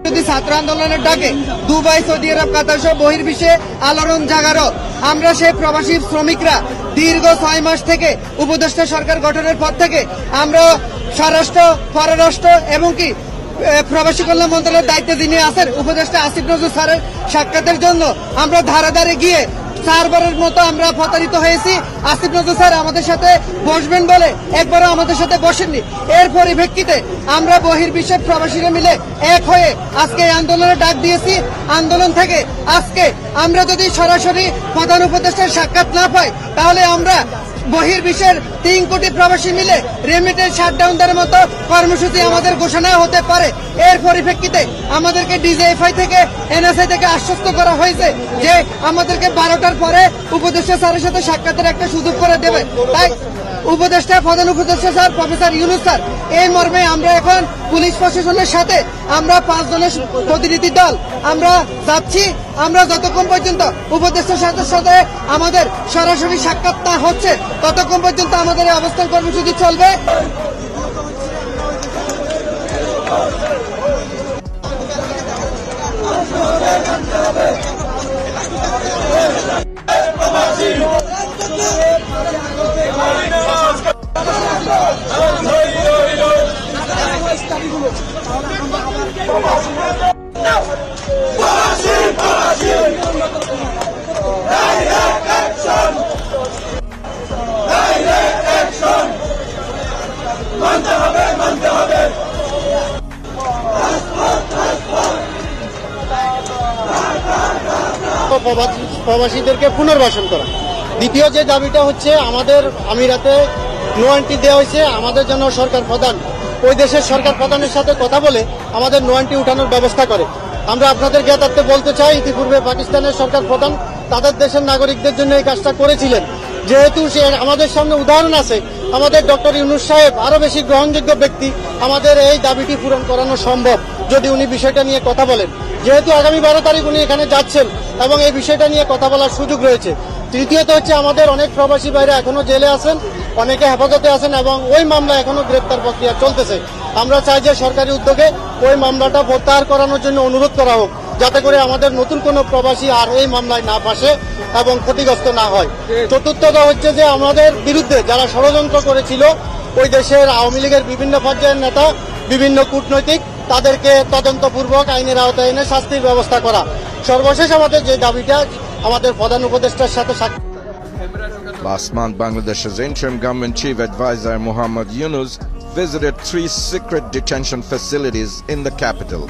যদি ছাত্র আন্দোলনের ডাকে দুবাই, সৌদি আরব, কাতার সহ বহির্বিশ্বে আলোড়ন জাগারো। আমরা সেই প্রবাসী শ্রমিকরা দীর্ঘ 6 মাস থেকে উপদেষ্টা সরকার গঠনের পর থেকে আমরা স্বরাষ্ট্র, পররাষ্ট্র এবং কি প্রবাসী কল্যাণ মন্ত্রণালয়ের দায়িত্বে যিনি আছেন উপদেষ্টা আসিফ নজরুল স্যারের সাক্ষাতের জন্য আমরা ধারে ধারে গিয়ে 4 বারের মতো আমরা প্রতারিত হয়েছি। আসিফ নজরুল স্যার আমাদের সাথে বসবেন বলে একবারও আমাদের সাথে বসেননি। এর পরিপ্রেক্ষিতে আমরা বহির্বিশ্বের প্রবাসীরা মিলে এক হয়ে আজকে এই আন্দোলনে ডাক দিয়েছি। আন্দোলন থেকে আজকে আমরা যদি সরাসরি প্রধান উপদেষ্টার সাক্ষাৎ না পাই তাহলে আমরা বহির্বিশ্বের 3 কোটি প্রবাসী মিলে রেমিটেন্স শাটডাউন দেওয়ার মতো কর্মসূচি আমাদের ঘোষণা হতে পারে। এর পরিপ্রেক্ষিতে আমাদেরকে ডিজিএফআই থেকে, এনএসআই থেকে আশ্বস্ত করা হয়েছে যে আমাদেরকে 12টার পরে উপদেষ্টা স্যারের সাথে সাক্ষাতের একটা সুযোগ করে দেবে। তাই প্রধান উপদেষ্টা স্যার প্রফেসর ইউনূস স্যার এই মর্মে আমরা এখন পুলিশ প্রশাসনের সাথে আমরা 5 জনের প্রতিনিধি দল আমরা যাচ্ছি। আমরা যতক্ষণ পর্যন্ত উপদেষ্টার সাথে আমাদের সরাসরি সাক্ষাৎ না হচ্ছে ততক্ষণ পর্যন্ত আমাদের এই অবস্থান কর্মসূচি চলবে। প্রবাসীদেরকে পুনর্বাসন করা। দ্বিতীয় যে দাবিটা হচ্ছে আমাদের আমিরাতে নো এন্ট্রি দেওয়া হয়েছে, আমাদের জন্য সরকার প্রধান ওই দেশের সরকার প্রধানের সাথে কথা বলে আমাদের নো এন্ট্রি উঠানোর ব্যবস্থা করে। আমরা আপনাদের জ্ঞাতার্থে বলতে চাই ইতিপূর্বে পাকিস্তানের সরকার প্রধান তাদের দেশের নাগরিকদের জন্য এই কাজটা করেছিলেন। যেহেতু সে আমাদের সামনে উদাহরণ আছে, আমাদের ডক্টর ইউনূস সাহেব আরো বেশি গ্রহণযোগ্য ব্যক্তি, আমাদের এই দাবিটি পূরণ করানো সম্ভব যদি উনি বিষয়টা নিয়ে কথা বলেন। যেহেতু আগামী 12 তারিখ উনি এখানে যাচ্ছেন এবং এই বিষয়টা নিয়ে কথা বলার সুযোগ রয়েছে। তৃতীয়ত হচ্ছে আমাদের অনেক প্রবাসী ভাইরা এখনো জেলে আছেন, অনেকে হেফাজতে আছেন এবং ওই মামলা এখনো গ্রেপ্তার প্রক্রিয়া চলতেছে। আমরা চাই যে সরকারি উদ্যোগে ওই মামলাটা প্রত্যাহার করানোর জন্য অনুরোধ করা হোক, যাতে করে আমাদের নতুন কোনো প্রবাসী আর এই মামলায় না ফাঁসে এবং ক্ষতিগ্রস্ত না হয়। চতুর্থটা হচ্ছে যে আমাদের বিরুদ্ধে যারা ষড়যন্ত্র করেছিল ওই দেশের আওয়ামী লীগের বিভিন্ন পর্যায়ের নেতা, বিভিন্ন কূটনৈতিক, তাদেরকে তদন্তপূর্বক আইনের আওতায় এনে শাস্তির ব্যবস্থা করা। সর্বশেষ আমাদের যে দাবিটা আমাদের প্রধান উপদেষ্টার সাথে Last month, Bangladesh's interim government chief advisor Muhammad Yunus visited 3 secret detention facilities in the capital.